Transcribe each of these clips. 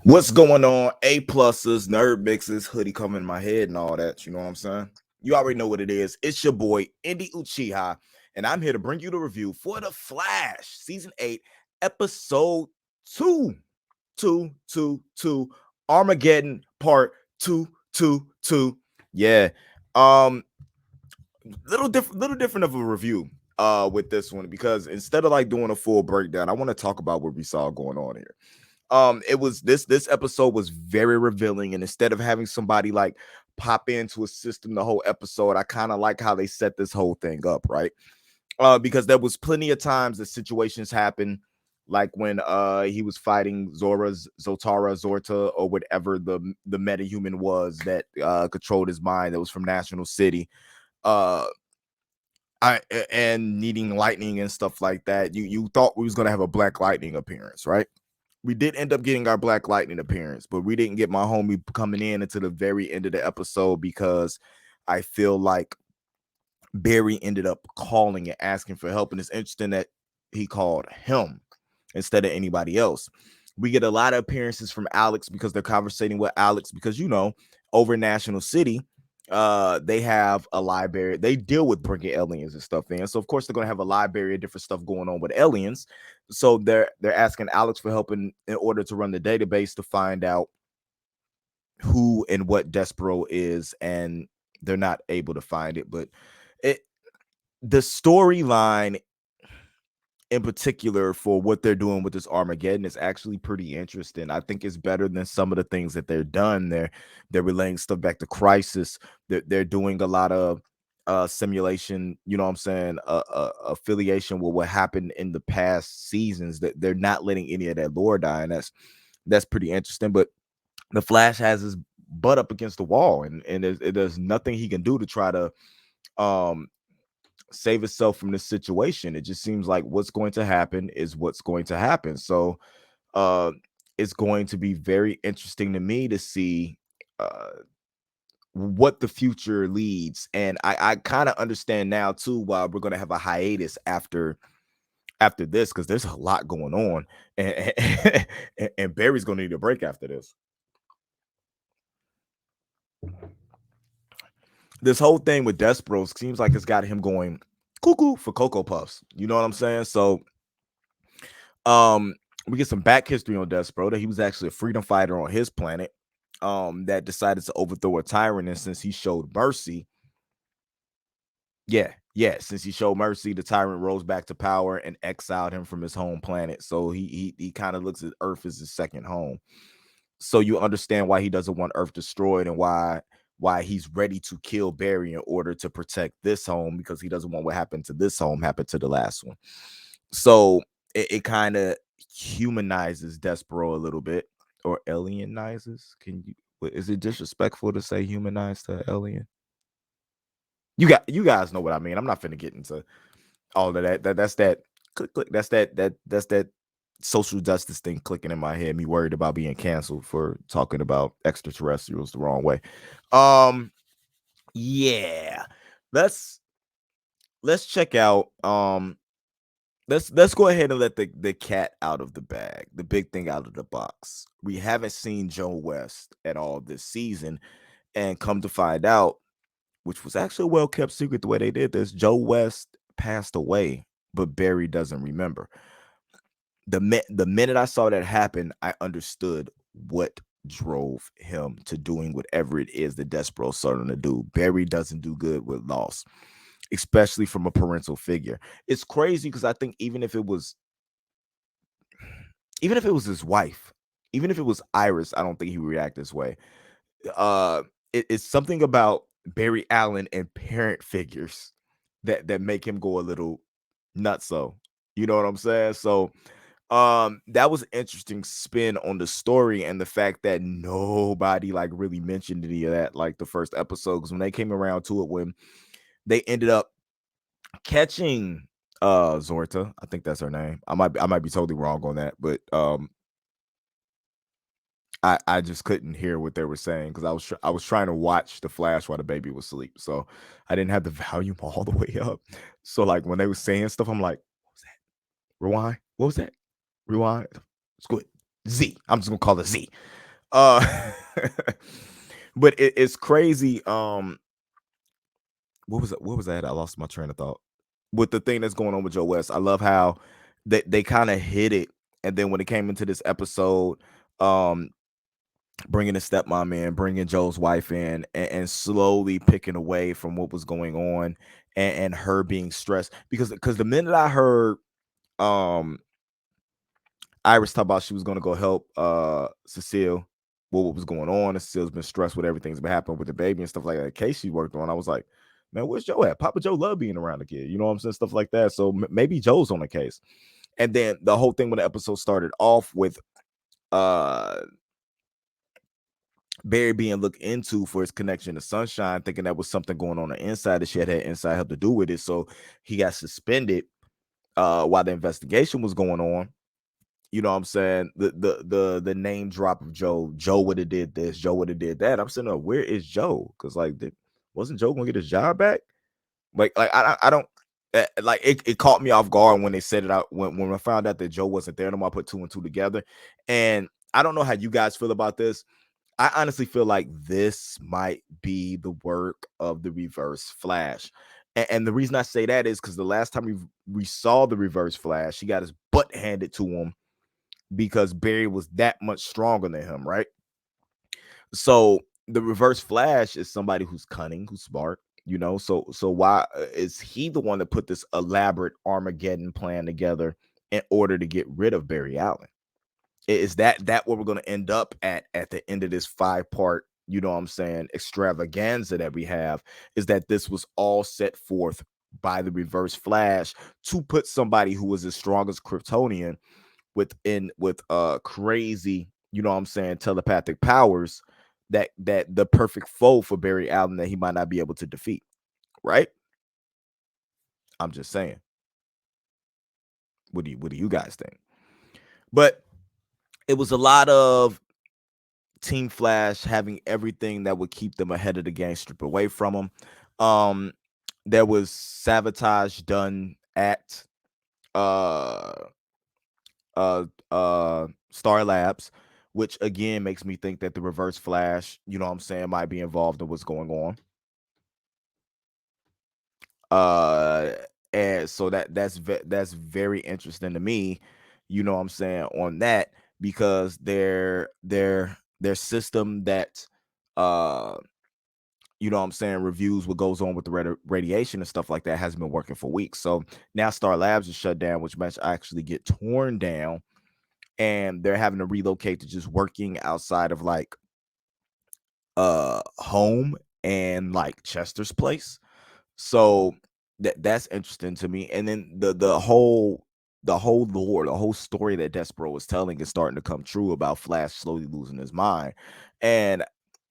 What's going on? A pluses, nerd mixes, hoodie coming in my head and all that. You know what I'm saying? You already know what it is. It's your boy, Indy Uchiha, and I'm here to bring you the review for The Flash, Season 8, Episode 2. 222. Armageddon Part 222. Yeah. Um, little different of a review with this one, because instead of like doing a full breakdown, I want to talk about what we saw going on here. It was this episode was very revealing, and instead of having somebody like pop into a system the whole episode, I kind of like how they set this whole thing up, right? Because there was plenty of times that situations happen, like when he was fighting Zorta, or whatever the metahuman was that controlled his mind, that was from National City. uh and needing lightning and stuff like that. You thought we was gonna have a Black Lightning appearance, right? We did end up getting our Black Lightning appearance, but we didn't get my homie coming in until the very end of the episode, because I feel like Barry ended up calling and asking for help. And it's interesting that he called him instead of anybody else. We get a lot of appearances from Alex, because they're conversating with Alex, because over National City, they have a library. They deal with bringing aliens and stuff in, so of course they're going to have a library of different stuff going on with aliens. So they're asking Alex for help in order to run the database to find out who and what Despero is, and they're not able to find it. But it the storyline in particular for what they're doing with this Armageddon is actually pretty interesting. I think it's better than some of the things that they're done. They're relaying stuff back to Crisis. They're doing a lot of simulation, you know what I'm saying, affiliation with what happened in the past seasons. That they're not letting any of that lore die, and that's pretty interesting. But the Flash has his butt up against the wall, and there's nothing he can do to try to um save itself from this situation. It just seems like what's going to happen is what's going to happen. So uh it's going to be very interesting to me to see uh what the future leads. And I kind of understand now too why we're going to have a hiatus after this, because there's a lot going on, and Barry's going to need a break after this. This whole thing with Despero seems like it's got him going cuckoo for Cocoa Puffs. You know what I'm saying? So um we get some back history on Despero, that he was actually a freedom fighter on his planet, that decided to overthrow a tyrant. And since he showed mercy, since he showed mercy, the tyrant rose back to power and exiled him from his home planet. So he kind of looks at Earth as his second home. So you understand why he doesn't want Earth destroyed, and why he's ready to kill Barry in order to protect this home, because he doesn't want what happened to this home happen to the last one. So it kind of humanizes Despero a little bit, or alienizes. Is it disrespectful to say humanize to alien? You guys know what I mean. I'm not finna get into all of that. That's that click. That's that social justice thing clicking in my head. Me worried about being canceled for talking about extraterrestrials the wrong way. Um, yeah. Let's check out. Let's go ahead and let the cat out of the bag, the big thing out of the box. We haven't seen Joe West at all this season, and come to find out, which was actually a well kept secret the way they did this, Joe West passed away, but Barry doesn't remember. The minute I saw that happen, I understood what drove him to doing whatever it is that Despero's starting to do. Barry doesn't do good with loss, especially from a parental figure. It's crazy, because I think even if it was his wife, even if it was Iris, I don't think he would react this way. Uh, it's something about Barry Allen and parent figures that make him go a little nuts. So you know what I'm saying? So that was an interesting spin on the story, and the fact that nobody like really mentioned any of that like the first episode, because when they came around to it, when they ended up catching Zorta, I think that's her name. I might be totally wrong on that, but I just couldn't hear what they were saying, because I was trying to watch the Flash while the baby was asleep, so I didn't have the volume all the way up. So like when they were saying stuff, I'm like, what was that? Rewind. What was that? Rewind. It's good. Z. I'm just gonna call it Z. Uh, but it's crazy. What was that? I lost my train of thought. With the thing that's going on with Joe West, I love how they kind of hit it, and then when it came into this episode, um, bringing the stepmom in, bringing Joe's wife in, and slowly picking away from what was going on, and her being stressed because the minute I heard um Iris talk about she was going to go help Cecile with what was going on, and Cecile's been stressed with everything's been happening with the baby and stuff like that. The case she worked on, I was like, man, where's Joe at? Papa Joe love being around the kid, you know what I'm saying? Stuff like that. So maybe Joe's on the case. And then the whole thing when the episode started off with uh Barry being looked into for his connection to Sunshine, thinking that was something going on the inside that she had inside help to do with it. So he got suspended while the investigation was going on. You know what I'm saying? The name drop of Joe would have did this, Joe would have did that. I'm saying, where is Joe? Because like, wasn't Joe gonna get his job back? Like I don't like it caught me off guard when they said it out when I found out that Joe wasn't there no more. I put two and two together, and I don't know how you guys feel about this. I honestly feel like this might be the work of the Reverse Flash. And the reason I say that is because the last time we saw the Reverse Flash, he got his butt handed to him because Barry was that much stronger than him, right? So the Reverse Flash is somebody who's cunning, who's smart, you know. So why is he the one that put this elaborate Armageddon plan together in order to get rid of Barry Allen? Is that what we're going to end up at the end of this 5-part, you know what I'm saying, extravaganza that we have, is that this was all set forth by the Reverse Flash to put somebody who was as strong as Kryptonian with crazy, you know what I'm saying, telepathic powers, that the perfect foe for Barry Allen that he might not be able to defeat, right? I'm just saying. What do you guys think? But it was a lot of Team Flash having everything that would keep them ahead of the game stripped away from them. Um, there was sabotage done at uh Star Labs, which again makes me think that the Reverse Flash, you know what I'm saying, might be involved in what's going on. Uh and so that's very interesting to me, you know what I'm saying, on that, because their system that uh you know what I'm saying, reviews what goes on with the radiation and stuff like that hasn't been working for weeks. So now Star Labs is shut down, which might actually get torn down, and they're having to relocate to just working outside of like home and like Chester's place. So that's interesting to me. And then the whole lore, the whole story that Despero was telling is starting to come true about Flash slowly losing his mind. And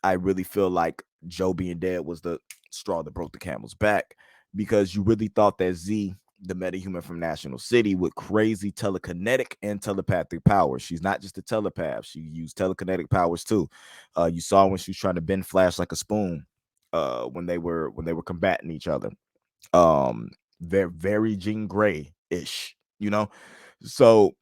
I really feel like Joe being dead was the straw that broke the camel's back, because you really thought that Z, the metahuman from National City, with crazy telekinetic and telepathic powers. She's not just a telepath. She used telekinetic powers too. You saw when she was trying to bend Flash like a spoon, when they were combating each other. They're very Jean Grey-ish, you know. So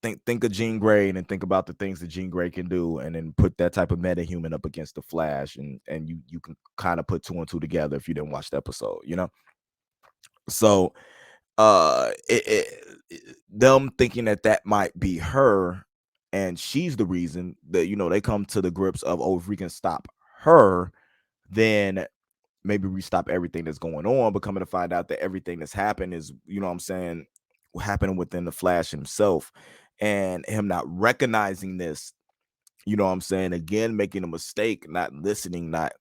think of Jean Grey, and then think about the things that Jean Grey can do, and then put that type of metahuman up against the Flash, and you can kind of put two and two together if you didn't watch the episode, you know. So them thinking that that might be her, and she's the reason that, you know, they come to the grips of, oh, if we can stop her, then maybe we stop everything that's going on. But coming to find out that everything that's happened is, you know what I'm saying, happening within the Flash himself, and him not recognizing this, you know what I'm saying, again making a mistake, not listening, not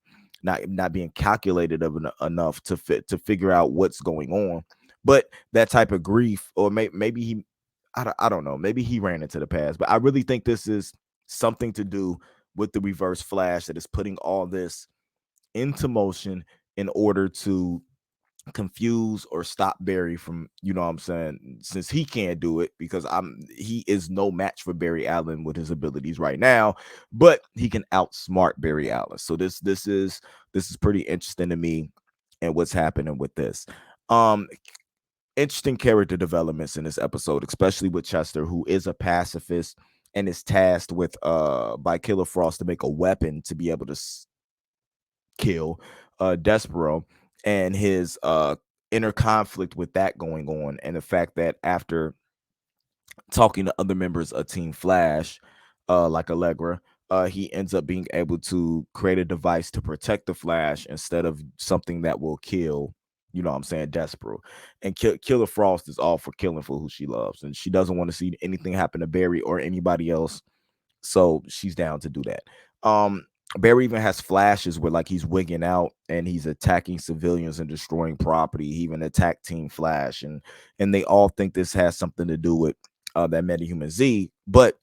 being calculated enough to figure out what's going on. But that type of grief, or maybe he, I don't know, maybe he ran into the past, but I really think this is something to do with the Reverse Flash that is putting all this into motion in order to confuse or stop Barry from, you know what I'm saying, since he can't do it, because he is no match for Barry Allen with his abilities right now, but he can outsmart Barry Allen. So this is pretty interesting to me, and what's happening with this. Um Interesting character developments in this episode, especially with Chester, who is a pacifist, and is tasked with by Killer Frost to make a weapon to be able to kill Despero, and his inner conflict with that going on, and the fact that after talking to other members of Team Flash, like Allegra, he ends up being able to create a device to protect the Flash instead of something that will kill, you know what I'm saying, Despero. And Killer Frost is all for killing for who she loves, and she doesn't want to see anything happen to Barry or anybody else, so she's down to do that. Barry even has flashes where like he's wigging out and he's attacking civilians and destroying property. He even attacked Team Flash, and they all think this has something to do with that Metahuman Z, but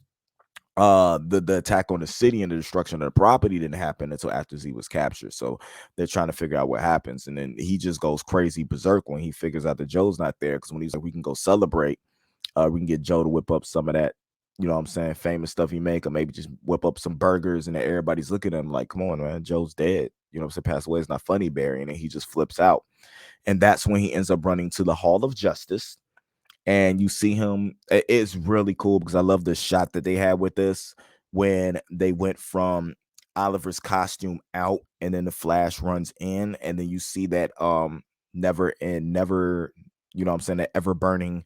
the attack on the city and the destruction of the property didn't happen until after Z was captured. So they're trying to figure out what happens, and then he just goes crazy berserk when he figures out that Joe's not there, because when he's like, we can go celebrate, we can get Joe to whip up some of that, you know what I'm saying, famous stuff he make, or maybe just whip up some burgers, and then everybody's looking at him like, come on, man, Joe's dead. You know what I'm saying? Passed away. It's not funny, Barry. And then he just flips out. And that's when he ends up running to the Hall of Justice. And you see him. It's really cool because I love the shot that they had with this when they went from Oliver's costume out, and then the Flash runs in, and then you see that never, you know what I'm saying, that ever burning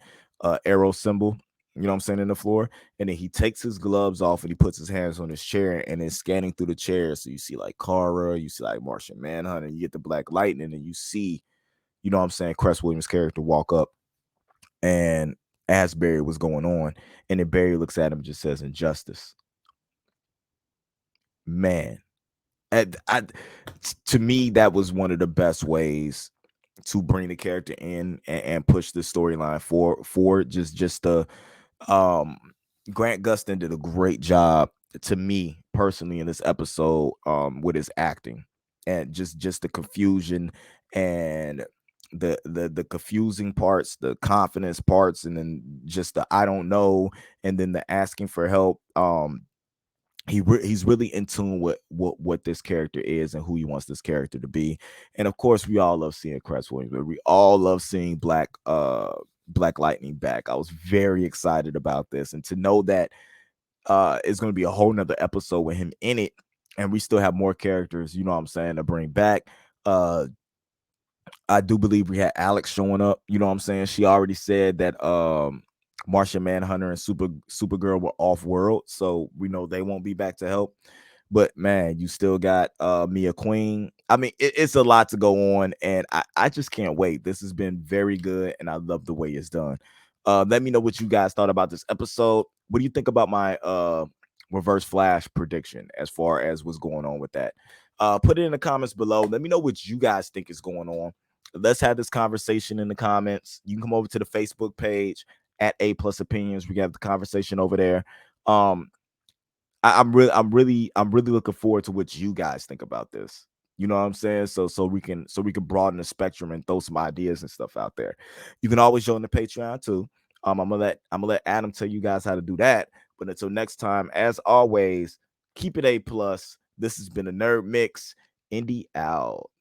arrow symbol, you know what I'm saying, in the floor. And then he takes his gloves off and he puts his hands on his chair and is scanning through the chair. So you see like Kara, you see like Martian Manhunter, and you get the Black Lightning, and you see, you know what I'm saying, Cress Williams' character walk up and ask Barry what's going on. And then Barry looks at him and just says, injustice. Man, to me, that was one of the best ways to bring the character in and push the storyline for just the Grant Gustin did a great job, to me personally, in this episode, with his acting, and just the confusion and the confusing parts, the confidence parts, and then just the I don't know, and then the asking for help. He's really in tune with what this character is and who he wants this character to be. And of course, we all love seeing Cress Williams, but we all love seeing Black Lightning back. I was very excited about this, and to know that it's going to be a whole nother episode with him in it, and we still have more characters, you know what I'm saying, to bring back. I do believe we had Alex showing up, you know what I'm saying. She already said that Martian Manhunter and Supergirl were off world, so we know they won't be back to help. But man, you still got Mia Queen. I mean, it's a lot to go on, and I just can't wait. This has been very good, and I love the way it's done. Let me know what you guys thought about this episode. What do you think about my Reverse Flash prediction as far as what's going on with that? Put it in the comments below. Let me know what you guys think is going on. Let's have this conversation in the comments. You can come over to the Facebook page at A Plus Opinions. We got the conversation over there. I'm really looking forward to what you guys think about this. You know what I'm saying? So we can broaden the spectrum and throw some ideas and stuff out there. You can always join the Patreon too. I'm gonna let Adam tell you guys how to do that. But until next time, as always, keep it A plus. This has been a Nerd Mix. Indy out.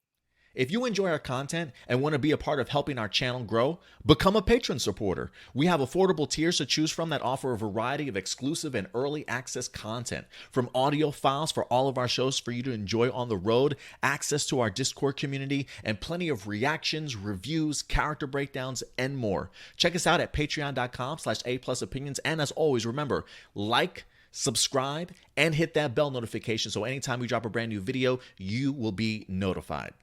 If you enjoy our content and want to be a part of helping our channel grow, become a patron supporter. We have affordable tiers to choose from that offer a variety of exclusive and early access content, from audio files for all of our shows for you to enjoy on the road, access to our Discord community, and plenty of reactions, reviews, character breakdowns, and more. Check us out at patreon.com/A+opinions. And as always, remember, like, subscribe, and hit that bell notification so anytime we drop a brand new video, you will be notified.